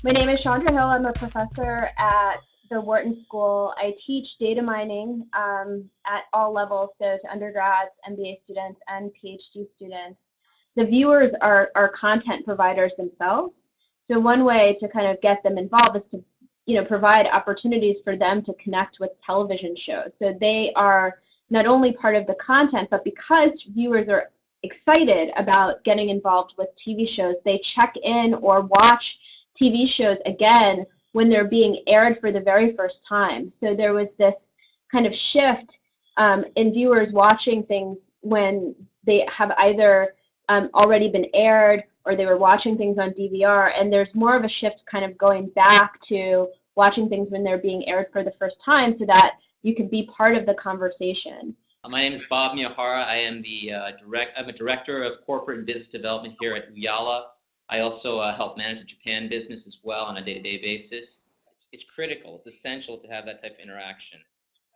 My name is Shawndra Hill. I'm a professor at the Wharton School. I teach data mining at all levels, so to undergrads, MBA students, and PhD students. The viewers are content providers themselves. So one way to kind of get them involved is to, provide opportunities for them to connect with television shows. So they are not only part of the content, but because viewers are excited about getting involved with TV shows, they check in or watch TV shows again when they're being aired for the very first time. So there was this kind of shift in viewers watching things when they have either already been aired or they were watching things on DVR, and there's more of a shift kind of going back to watching things when they're being aired for the first time so that you could be part of the conversation. My name is Bob Miyahara. I am I'm a director of corporate and business development here at Uyala. I also help manage the Japan business as well on a day-to-day basis. It's critical, it's essential to have that type of interaction.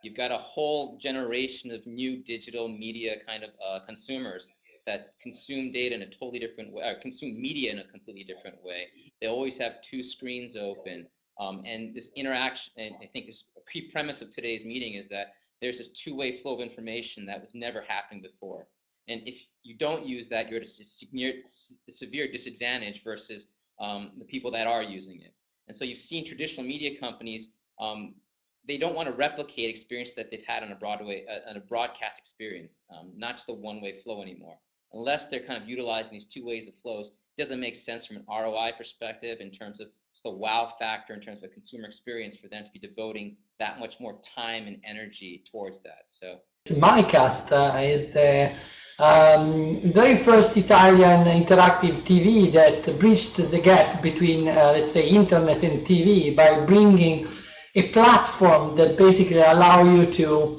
You've got a whole generation of new digital media kind of consumers that consume data in a totally different way, or consume media in a completely different way. They always have two screens open. And this interaction, and I think this key premise of today's meeting is that there's this two-way flow of information that was never happening before. And if you don't use that, you're at a severe disadvantage versus the people that are using it. And so you've seen traditional media companies, they don't want to replicate experiences that they've had on a broadcast experience, not just a one-way flow anymore. Unless they're kind of utilizing these two ways of flows, it doesn't make sense from an ROI perspective in terms of the wow factor, in terms of a consumer experience, for them to be devoting that much more time and energy towards that. So MyCast is the very first Italian interactive TV that bridged the gap between, let's say, internet and TV by bringing a platform that basically allow you to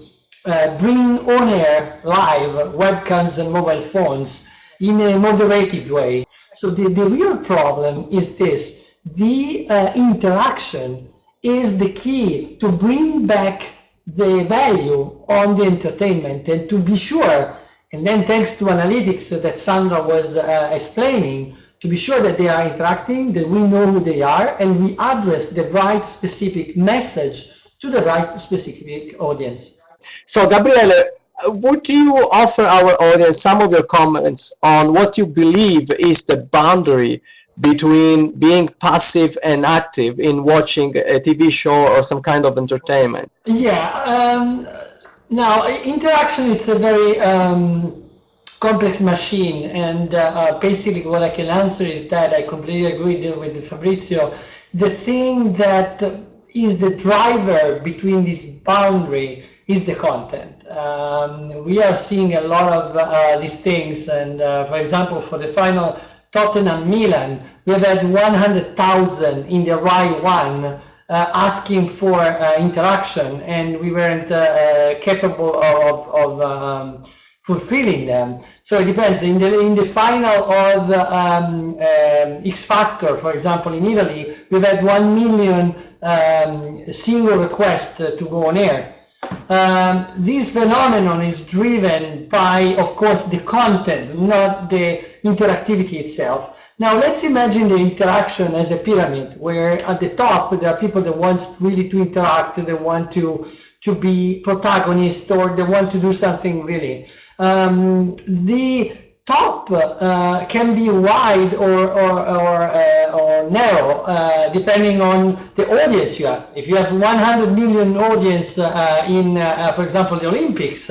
bring on air live webcams and mobile phones in a moderated way. So the real problem is this: the interaction is the key to bring back the value on the entertainment, and to be sure, and then thanks to analytics that Sandra was explaining, to be sure that they are interacting, that we know who they are, and we address the right specific message to the right specific audience. So, Gabriele, would you offer our audience some of your comments on what you believe is the boundary between being passive and active in watching a TV show or some kind of entertainment? Yeah, now interaction, it's a very complex machine, and basically what I can answer is that I completely agree with Fabrizio. The thing that is the driver between this boundary is the content. We are seeing a lot of these things, and for example, for the final Tottenham Milan, we have had 100,000 in the Rai 1 asking for interaction, and we weren't capable of fulfilling them. So it depends. In the final of X Factor, for example, in Italy, we've had 1 million single requests to go on air. This phenomenon is driven by, of course, the content, not the interactivity itself. Now let's imagine the interaction as a pyramid, where at the top there are people that want really to interact, they want to be protagonists, or they want to do something really. The top can be wide or narrow, depending on the audience you have. If you have 100 million audience in, for example, the Olympics,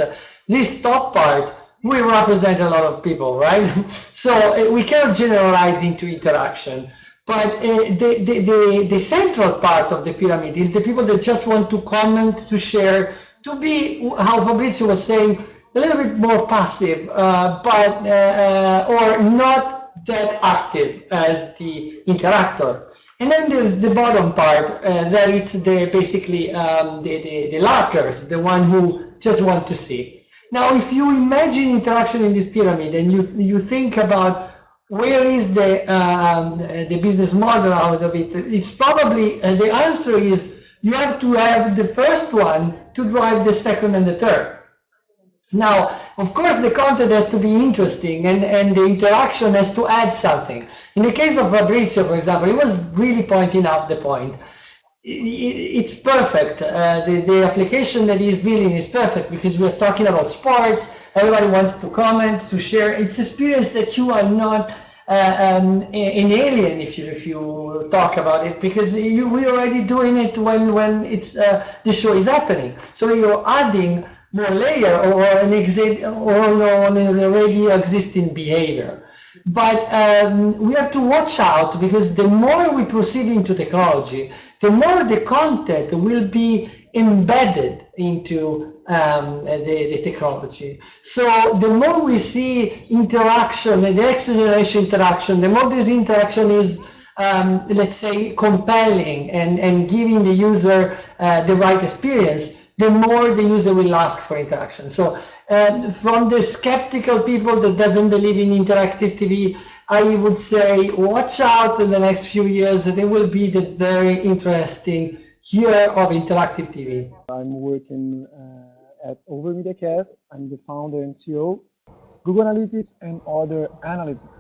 this top part will represent a lot of people, right? So we cannot generalize into interaction. But the central part of the pyramid is the people that just want to comment, to share, to be, how Fabrizio was saying, a little bit more passive, or not that active as the interactor. And then there's the bottom part, that it's basically the lurkers, the one who just want to see. Now, if you imagine interaction in this pyramid and you think about where is the business model out of it, it's probably, the answer is you have to have the first one to drive the second and the third. Now, Of course, the content has to be interesting and the interaction has to add something. In the case of Fabrizio, for example, he was really pointing out the point. It's perfect. The application that he's building is perfect because we're talking about sports. Everybody wants to comment, to share. It's experience that you are not an alien if you talk about it, because we're already doing it when it's the show is happening. So you're adding more layer or on an already existing behavior. But we have to watch out, because the more we proceed into technology, the more the content will be embedded into the technology. So the more we see interaction, the next generation interaction, the more this interaction is, let's say, compelling and giving the user the right experience, the more the user will ask for interaction. So from the skeptical people that doesn't believe in interactive TV, I would say watch out in the next few years. There will be the very interesting year of interactive TV. I'm working at OverMediaCast. I'm the founder and CEO. Google Analytics and other analytics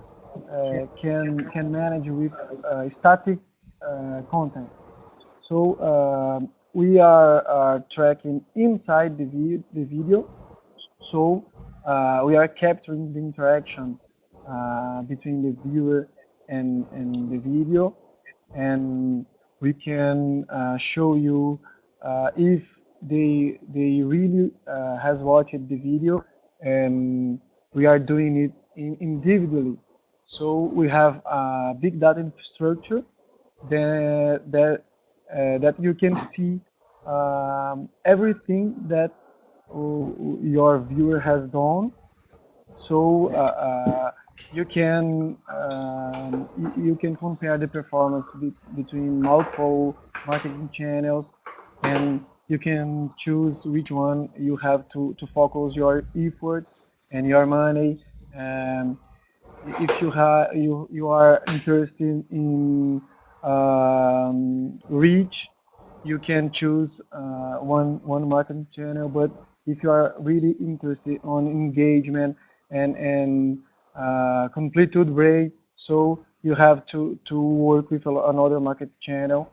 can manage with static content. So we are tracking inside the video. So we are capturing the interaction between the viewer and the video, and we can show you if they really has watched the video, and we are doing it individually. So we have a big data infrastructure that you can see everything that your viewer has done. So you can compare the performance between multiple marketing channels, and you can choose which one you have to focus your effort and your money. And if you are interested in reach, you can choose one marketing channel. But if you are really interested on engagement and completed rate, so you have to work with another market channel.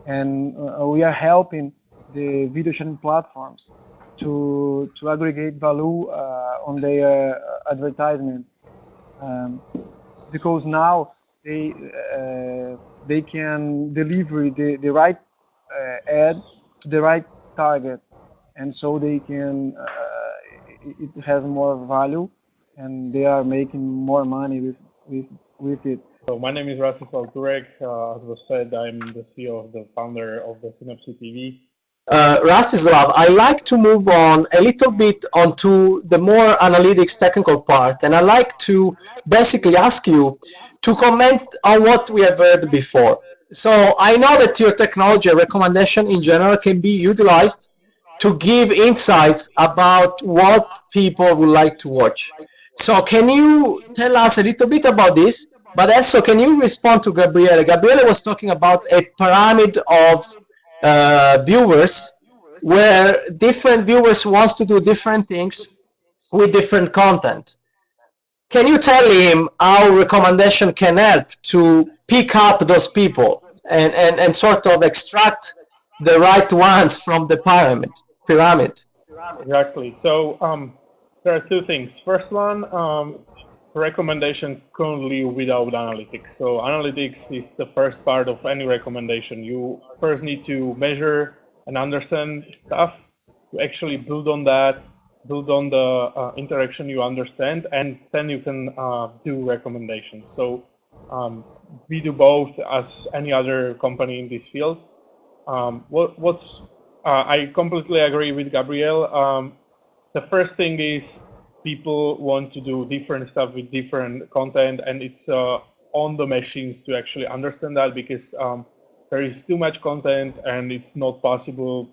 And we are helping the video sharing platforms to aggregate value on their advertisement, because now they can deliver the right ad to the right target, and so they can it has more value, and they are making more money with it. So my name is Rastislav Turek. As was said, I'm the CEO of the founder of the Synapse TV. Rastislav, I like to move on a little bit onto the more analytics technical part, and I like to basically ask you to comment on what we have heard before. So I know that your technology recommendation in general can be utilized to give insights about what people would like to watch. So can you tell us a little bit about this? But also, can you respond to Gabriele? Gabriele was talking about a pyramid of viewers, where different viewers wants to do different things with different content. Can you tell him how recommendation can help to pick up those people and sort of extract the right ones from the pyramid? Exactly. So there are two things. First one, recommendation currently without analytics. So analytics is the first part of any recommendation. You first need to measure and understand stuff, to actually build on that, build on the interaction you understand, and then you can do recommendations. So we do both as any other company in this field. I completely agree with Gabriele. The first thing is people want to do different stuff with different content, and it's on the machines to actually understand that, because there is too much content and it's not possible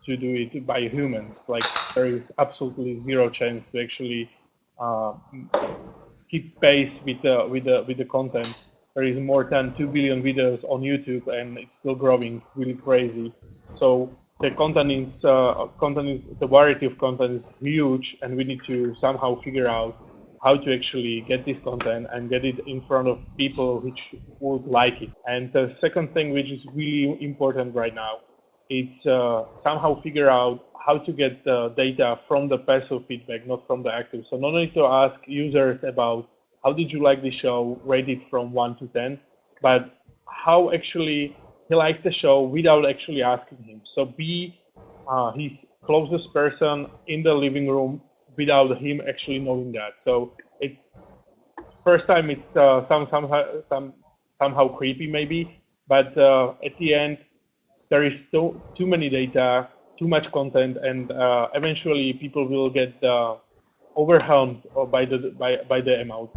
to do it by humans. Like, there is absolutely zero chance to actually keep pace with the content. There is more than 2 billion videos on YouTube, and it's still growing really crazy. So the the variety of content is huge, and we need to somehow figure out how to actually get this content and get it in front of people which would like it. And the second thing, which is really important right now, it's somehow figure out how to get the data from the passive feedback, not from the active. So no need to ask users about how did you like the show, rate it from 1 to 10, but how actually he liked the show without actually asking him. So be his closest person in the living room without him actually knowing that. So it's first time it's somehow creepy maybe, but at the end there is too many data, too much content, and eventually people will get overwhelmed by the amount.